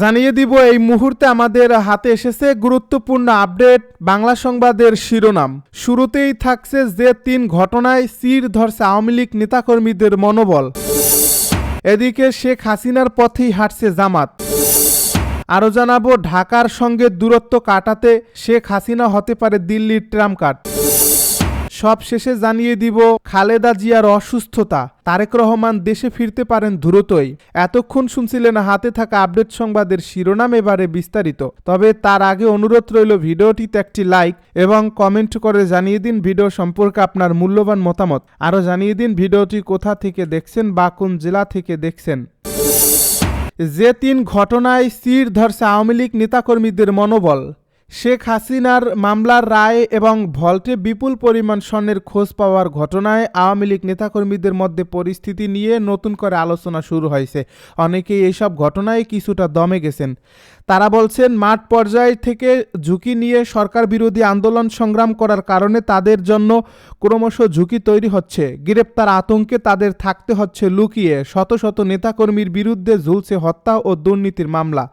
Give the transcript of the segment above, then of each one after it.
জানিয়ে দিব এই মুহূর্তে আমাদের হাতে এসেছে গুরুত্বপূর্ণ আপডেট বাংলা সংবাদের শিরোনাম। শুরুতেই থাকছে যে 3 ঘটনায় চির ধরছে আওয়ামী লীগ নেতাকর্মীদের মনোবল। এদিকে শেখ হাসিনার পথেই হাঁটছে জামাত। আরও জানাবো ঢাকার সঙ্গে দূরত্ব কাটাতে শেখ হাসিনা হতে পারে দিল্লির ট্রাম কার্ড। সব শেষে জানিয়ে দিব খালেদা জিয়ার অসুস্থতা, তারেক রহমান দেশে ফিরতে পারেন দ্রুতই। এতক্ষণ শুনছিলেন হাতে থাকা আপডেট সংবাদের শিরোনাম, এবারে বিস্তারিত। তবে তার আগে অনুরোধ রইল ভিডিওটিতে একটি লাইক এবং কমেন্ট করে জানিয়ে দিন ভিডিও সম্পর্কে আপনার মূল্যবান মতামত। আরও জানিয়ে দিন ভিডিওটি কোথা থেকে দেখছেন বা কোন জেলা থেকে দেখছেন। যে 3 ঘটনায় চির ধরছে আওয়ামী লীগ নেতাকর্মীদের মনোবল। শেখ হাসিনার মামলার রায় এবং ভল্টে বিপুল পরিমাণ স্বর্ণের খোঁজ পাওয়ার ঘটনায় আওয়ামী লীগ নেতাকর্মীদের মধ্যে পরিস্থিতি নিয়ে নতুন করে আলোচনা শুরু হয়েছে। অনেকেই এইসব ঘটনায় কিছুটা দমে গেছেন। তারা বলছেন মাঠ পর্যায় থেকে ঝুঁকি নিয়ে সরকার বিরোধী আন্দোলন সংগ্রাম করার কারণে তাদের জন্য ক্রমশ ঝুঁকি তৈরি হচ্ছে। গ্রেপ্তার আতঙ্কে তাদের থাকতে হচ্ছে লুকিয়ে। শত শত নেতাকর্মীর বিরুদ্ধে ঝুলছে হত্যা ও দুর্নীতির মামলা,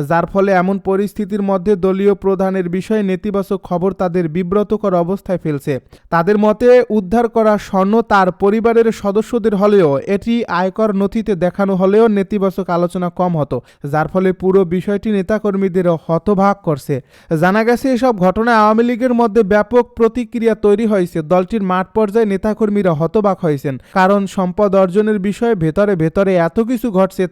যার ফলে এমন পরিস্থিতির মধ্যে দলীয় প্রধানের বিষয়ে নেতিবাচক খবর তাদের বিব্রতকর অবস্থায় ফেলছে। তাদের মতে উদ্ধার করা স্বর্ণ তার পরিবারের সদস্যদের হলেও এটি আয়কর নথিতে দেখানো হলেও নেতিবাচক আলোচনা কম হতো, যার ফলে পুরো বিষয়টি নেতাকর্মীদের হতবাক করছে। জানা গেছে এসব ঘটনায় আওয়ামী লীগের মধ্যে ব্যাপক প্রতিক্রিয়া তৈরি হয়েছে। দলটির মাঠ পর্যায়ে নেতাকর্মীরা হতবাক হয়েছেন, কারণ সম্পদ অর্জনের বিষয়ে ভেতরে ভেতরে এত কিছু ঘটছে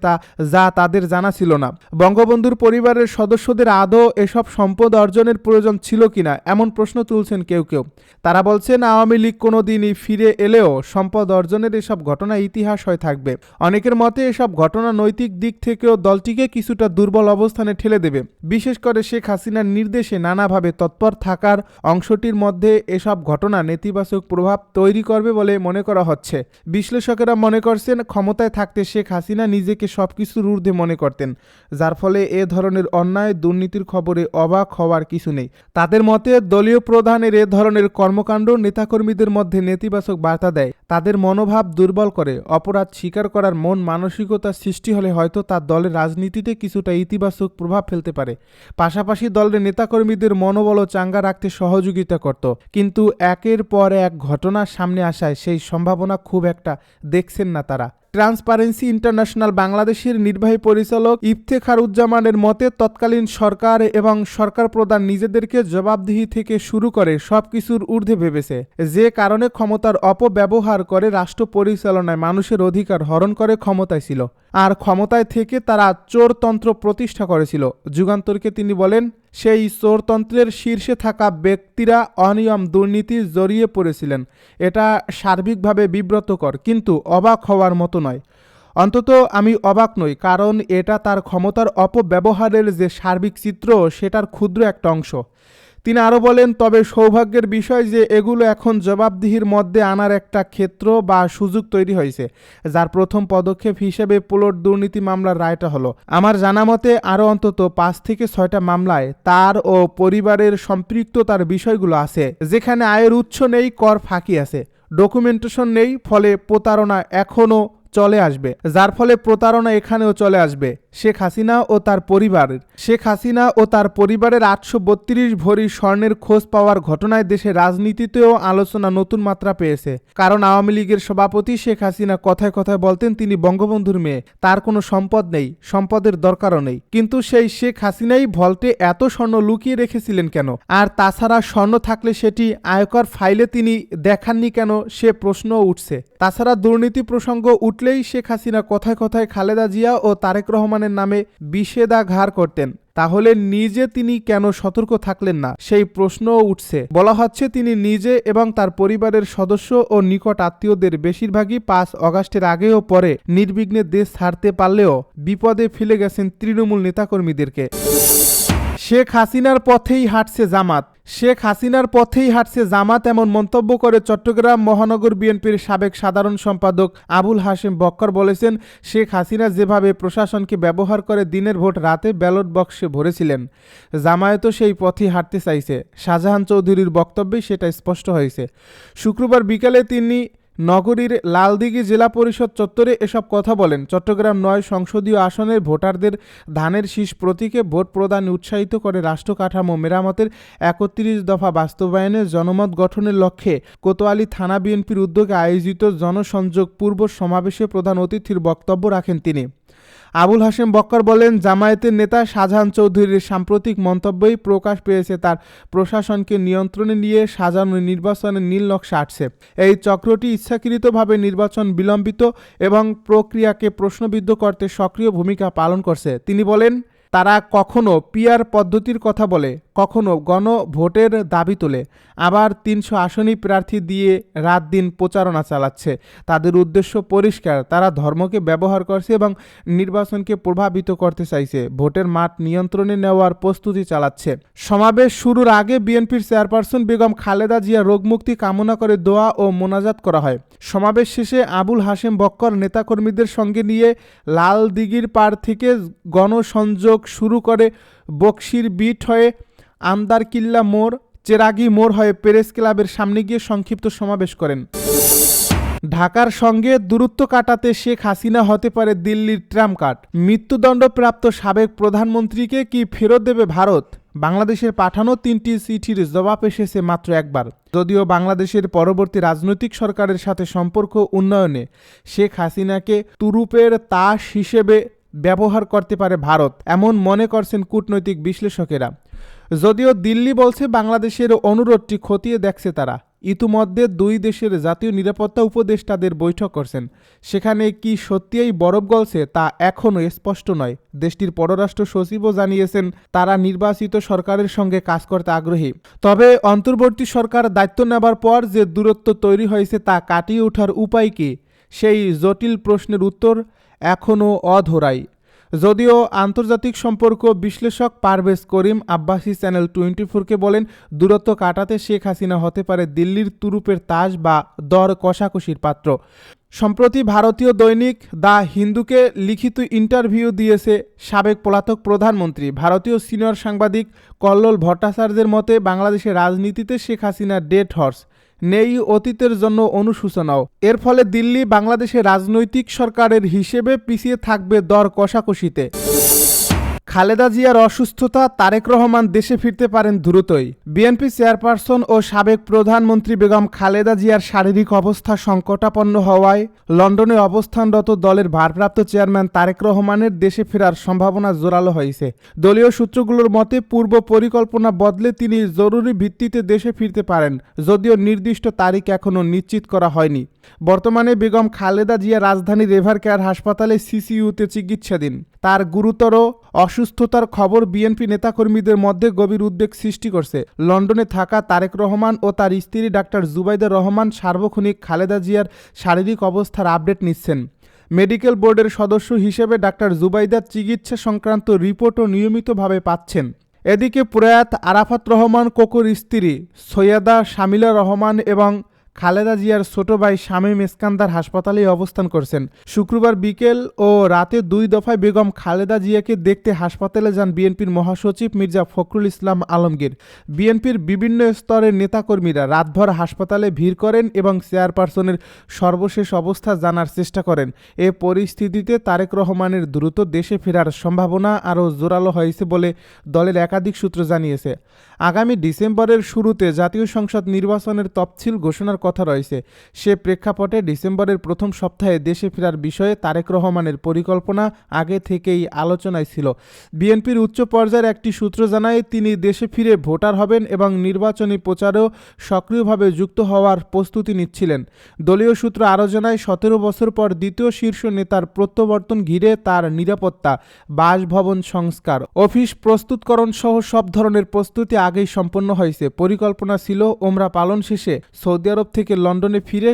যা তাদের জানা ছিল না। বঙ্গবন্ধুর পরিবারের সদস্যদের আদৌ এসব সম্পদ অর্জনের প্রয়োজন ছিল কিনা এমন প্রশ্ন তুলছেন কেউ কেউ। তারা বলছেন আওয়ামী লীগ কোনোদিনই ফিরে এলেও সম্পদ অর্জনের এসব ঘটনা ইতিহাস হয়ে থাকবে। অনেকের মতে এসব ঘটনা নৈতিক দিক থেকেও দলটিকে কিছুটা দুর্বল অবস্থানে ঠেলে দেবে। বিশেষ করে শেখ হাসিনার নির্দেশে নানাভাবে তৎপর থাকার অংশটির মধ্যে এসব ঘটনা নেতিবাচক প্রভাব তৈরি করবে বলে মনে করা হচ্ছে। বিশ্লেষকেরা মনে করছেন ক্ষমতায় থাকতে শেখ হাসিনা নিজেকে সবকিছুর ঊর্ধ্বে মনে করতেন, যার ফলে এ ধরনের অন্যায় দুর্নীতির খবরে অবাক হওয়ার কিছু নেই। তাদের মতে দলীয় প্রধানের এ ধরনের কর্মকাণ্ড নেতাকর্মীদের মধ্যে নেতিবাচক বার্তা দেয়, তাদের মনোভাব দুর্বল করে। অপরাধ স্বীকার করার মন মানসিকতা সৃষ্টি হলে হয়তো তার দলের রাজনীতিতে কিছুটা ইতিবাচক প্রভাব ফেলতে পারে। পাশাপাশি দলের নেতাকর্মীদের মনোবল চাঙ্গা রাখতে সহযোগিতা করত। কিন্তু একের পর এক ঘটনা সামনে আসায় সেই সম্ভাবনা খুব একটা দেখছেন না তারা। ট্রান্সপারেন্সি ইন্টারন্যাশনাল বাংলাদেশের নির্বাহী পরিচালক ইফতেখারুজ্জামানের মতে তৎকালীন সরকার এবং সরকার প্রধান নিজেদেরকে জবাবদিহি থেকে শুরু করে সবকিছুর ঊর্ধ্বে ভেবেছে, যে কারণে ক্ষমতার অপব্যবহার করে রাষ্ট্র পরিচালনায় মানুষের অধিকার হরণ করে ক্ষমতায় ছিল। আর ক্ষমতায় থেকে তারা চোরতন্ত্র প্রতিষ্ঠা করেছিল। যুগান্তরকে তিনি বলেন, সেই চোরতন্ত্রের শীর্ষে থাকা ব্যক্তিরা অনিয়ম দুর্নীতির জড়িয়ে পড়েছিলেন। এটা সার্বিকভাবে বিব্রতকর, কিন্তু অবাক হওয়ার মতো নয়। অন্তত আমি অবাক নই, কারণ এটা তার ক্ষমতার অপব্যবহারের যে সার্বিক চিত্র সেটার ক্ষুদ্র একটা অংশ। তিনি আরও বলেন, তবে সৌভাগ্যের বিষয় যে এগুলো এখন জবাবদিহির মধ্যে আনার একটা ক্ষেত্র বা সুযোগ তৈরি হয়েছে, যার প্রথম পদক্ষেপ হিসেবে প্লট দুর্নীতি মামলার রায়টা হলো। আমার জানা মতে আরও অন্তত 5 থেকে 6টা মামলায় তার ও পরিবারের সম্পৃক্ততার বিষয়গুলো আছে, যেখানে আয়ের উৎস নেই, কর ফাঁকি আছে, ডকুমেন্টেশন নেই, ফলে প্রতারণা এখনও চলে আসবে, যার ফলে প্রতারণা এখানেও চলে আসবে। শেখ হাসিনা ও তার পরিবারের 832 ভরি স্বর্ণের খোঁজ পাওয়ার ঘটনায় দেশের রাজনীতিতেও আলোচনা নতুন মাত্রা পেয়েছে। কারণ আওয়ামী লীগের সভাপতি শেখ হাসিনা কথায় কথায় বলতেন তিনি বঙ্গবন্ধুর মেয়ে, তার কোনো সম্পদ নেই, সম্পদের দরকারও নেই। কিন্তু সেই শেখ হাসিনাই ভল্টে এত স্বর্ণ লুকিয়ে রেখেছিলেন কেন? আর তাছাড়া স্বর্ণ থাকলে সেটি আয়কর ফাইলে তিনি দেখাননি কেন, সে প্রশ্নও উঠছে। তাছাড়া দুর্নীতি প্রসঙ্গ উঠলেই শেখ হাসিনা কথায় কথায় খালেদা জিয়া ও তারেক রহমানের নামে বিষেধাঘার করতেন। তাহলে নিজে তিনি কেন সতর্ক থাকলেন না, সেই প্রশ্নও উঠছে। বলা হচ্ছে তিনি নিজে এবং তার পরিবারের সদস্য ও নিকট আত্মীয়দের বেশিরভাগই 5 অগাস্টের আগে ও পরে নির্বিঘ্নে দেশ ছাড়তে পারলেও বিপদে ফেলে গেছেন তৃণমূল নেতাকর্মীদেরকে। শেখ হাসিনার পথেই হাঁটছে জামাত এমন মন্তব্য করে চট্টগ্রাম মহানগর বিএনপির সাবেক সাধারণ সম্পাদক আবুল হাশেম বক্কর বলেছেন, শেখ হাসিনা যেভাবে প্রশাসনকে ব্যবহার করে দিনের ভোট রাতে ব্যালট বক্সে ভরেছিলেন, জামায়াতও সেই পথেই হাঁটতে চাইছে। শাহজাহান চৌধুরীর বক্তব্যে সেটা স্পষ্ট হয়েছে। শুক্রবার বিকালে তিনি নগরীর লালদিঘি জেলা পরিষদ চত্বরে এসব কথা বলেন। চট্টগ্রাম ৯ সংসদীয় আসনের ভোটারদের ধানের শীষ প্রতীকে ভোট প্রদানে উৎসাহিত করে রাষ্ট্রকাঠামো মেরামতের ৩১ দফা বাস্তবায়নে জনমত গঠনের লক্ষ্যে কোতোয়ালী থানা বিএনপির উদ্যোগে আয়োজিত জনসংযোগ পূর্ব সমাবেশে প্রধান অতিথির বক্তব্য রাখেন তিনি। আবুল হাশেম বক্কর বলেন, জামায়াতের নেতা শাহজাহান চৌধুরীর সাম্প্রতিক মন্তব্যই প্রকাশ পেয়েছে তার প্রশাসনকে নিয়ন্ত্রণে নিয়ে সাজানো নির্বাচনের নীল নকশা আঁটছে। এই চক্রটি ইচ্ছাকৃতভাবে নির্বাচন বিলম্বিত এবং প্রক্রিয়াকে প্রশ্নবিদ্ধ করতে সক্রিয় ভূমিকা পালন করছে। তিনি বলেন, তারা কখনো পিআর পদ্ধতির কথা বলে, কখনো গণভোটের দাবি তোলে, আবার ৩০০ আসনই প্রার্থী দিয়ে রাত দিন প্রচারণা চালাচ্ছে। তাদের উদ্দেশ্য পরিষ্কার, তারা ধর্মকে ব্যবহার করছে এবং নির্বাচনকে প্রভাবিত করতে চাইছে, ভোটের মাঠ নিয়ন্ত্রণে নেওয়ার প্রস্তুতি চালাচ্ছে। সমাবেশ শুরুর আগে বিএনপির চেয়ারপারসন বেগম খালেদা জিয়া রোগমুক্তি কামনা করে দোয়া ও মোনাজাত করা হয়। সমাবেশ শেষে আবুল হাশেম বক্কর নেতাকর্মীদের সঙ্গে নিয়ে লালদিঘির পাড় থেকে গণসংযোগ শুরু করে বকশির বিট হয়ে আমদারকিল্লা মোড়, চেরাগি মোড় হয়ে প্রেস ক্লাবের সামনে গিয়ে সংক্ষিপ্ত সমাবেশ করেন। ঢাকার সঙ্গে দূরত্ব কাটাতে শেখ হাসিনা হতে পারে দিল্লির ট্রাম্প কার্ড। মৃত্যুদণ্ডপ্রাপ্ত সাবেক প্রধানমন্ত্রীকে কি ফেরত দেবে ভারত? বাংলাদেশের পাঠানো ৩টি চিঠির জবাব এসেছে মাত্র একবার। যদিও বাংলাদেশের পরবর্তী রাজনৈতিক সরকারের সাথে সম্পর্ক উন্নয়নে শেখ হাসিনাকে তুরুপের তাস হিসেবে ব্যবহার করতে পারে ভারত, এমন মনে করছেন কূটনৈতিক বিশ্লেষকেরা। যদিও দিল্লি বলছে বাংলাদেশের অনুরোধটি খতিয়ে দেখছে তারা। ইতিমধ্যে দুই দেশের জাতীয় নিরাপত্তা উপদেষ্টাদের বৈঠক করছেন। সেখানে কি সত্যিই বরফ গলছে তা এখনও স্পষ্ট নয়। দেশটির পররাষ্ট্র সচিবও জানিয়েছেন তারা নির্বাচিত সরকারের সঙ্গে কাজ করতে আগ্রহী। তবে অন্তর্বর্তী সরকার দায়িত্ব নেবার পর যে দূরত্ব তৈরি হয়েছে তা কাটিয়ে ওঠার উপায় কি, সেই জটিল প্রশ্নের উত্তর এখনও অধরাই। যদিও আন্তর্জাতিক সম্পর্ক বিশ্লেষক পারভেজ করিম আব্বাসী চ্যানেল 24কে বলেন, দূরত্ব কাটাতে শেখ হাসিনা হতে পারে দিল্লির তুরুপের তাস বা দর কষাকষির পাত্র। সম্প্রতি ভারতীয় দৈনিক দ্য হিন্দুকে লিখিত ইন্টারভিউ দিয়েছে সাবেক পলাতক প্রধানমন্ত্রী। ভারতীয় সিনিয়র সাংবাদিক কল্লোল ভট্টাচার্যের মতে, বাংলাদেশের রাজনীতিতে শেখ হাসিনা ডেড হর্স, নেই অতীতের জন্য অনুশোচনাও। এর ফলে দিল্লি বাংলাদেশের রাজনৈতিক সরকারের হিসেবে পিছিয়ে থাকবে দর কষাকষিতে। খালেদা জিয়ার অসুস্থতা, তারেক রহমান দেশে ফিরতে পারেন দ্রুতই। বিএনপি চেয়ারপারসন ও সাবেক প্রধানমন্ত্রী বেগম খালেদা জিয়ার শারীরিক অবস্থা সংকটাপন্ন হওয়ায় লন্ডনে অবস্থানরত দলের ভারপ্রাপ্ত চেয়ারম্যান তারেক রহমানের দেশে ফেরার সম্ভাবনা জোরালো হয়েছে। দলীয় সূত্রগুলোর মতে, পূর্ব পরিকল্পনা বদলে তিনি জরুরি ভিত্তিতে দেশে ফিরতে পারেন, যদিও নির্দিষ্ট তারিখ এখনও নিশ্চিত করা হয়নি। বর্তমানে বেগম খালেদা জিয়া রাজধানীর এভার কেয়ার হাসপাতালে সিসিইউতে চিকিৎসাধীন। তার গুরুতর অসুস্থতার খবর বিএনপি নেতাকর্মীদের মধ্যে গভীর উদ্বেগ সৃষ্টি করছে। লন্ডনে থাকা তারেক রহমান ও তার স্ত্রী ডাক্তার জুবাইদা রহমান সার্বক্ষণিক খালেদা জিয়ার শারীরিক অবস্থার আপডেট নিচ্ছেন। মেডিকেল বোর্ডের সদস্য হিসেবে ডাক্তার জুবাইদার চিকিৎসা সংক্রান্ত রিপোর্টও নিয়মিতভাবে পাচ্ছেন। এদিকে প্রয়াত আরাফাত রহমান কোকোর স্ত্রী সৈয়দা শামিলা রহমান এবং খালেদা জিয়ার ছোট ভাই শামীম ইস্কান্দার হাসপাতালেই অবস্থান করছেন। শুক্রবার বিকেল ও রাতে 2 দফায় বেগম খালেদা জিয়াকে দেখতে হাসপাতালে যান বিএনপির মহাসচিব মির্জা ফখরুল ইসলাম আলমগীর। বিএনপির বিভিন্ন স্তরের নেতাকর্মীরা রাতভর হাসপাতালে ভিড় করেন এবং চেয়ারপারসনের সর্বশেষ অবস্থা জানার চেষ্টা করেন। এ পরিস্থিতিতে তারেক রহমানের দ্রুত দেশে ফেরার সম্ভাবনা আরও জোরালো হয়েছে বলে দলের একাধিক সূত্র জানিয়েছে। আগামী ডিসেম্বরের শুরুতে জাতীয় সংসদ নির্বাচনের তফসিল ঘোষণার কথা রয়েছে। সে প্রেক্ষাপটে ডিসেম্বরের প্রথম সপ্তাহে দেশে ফেরার বিষয়ে তারেক রহমানের পরিকল্পনা আগে থেকেই আলোচনায় ছিল। বিএনপির উচ্চ পর্যায়ের একটি সূত্র জানায়, তিনি দেশে ফিরে ভোটার হবেন এবং নির্বাচনী প্রচারেও সক্রিয়ভাবে যুক্ত হওয়ার প্রস্তুতি নিচ্ছিলেন। দলীয় সূত্র আরও জানায়, 17 বছর পর দ্বিতীয় শীর্ষ নেতার প্রত্যাবর্তন ঘিরে তার নিরাপত্তা, বাসভবন সংস্কার, অফিস প্রস্তুতকরণ সহ সব ধরনের প্রস্তুতি আগেই সম্পন্ন হয়েছে। পরিকল্পনা ছিল ওমরা পালন শেষে সৌদি আরব থেকে লন্ডনে ফিরে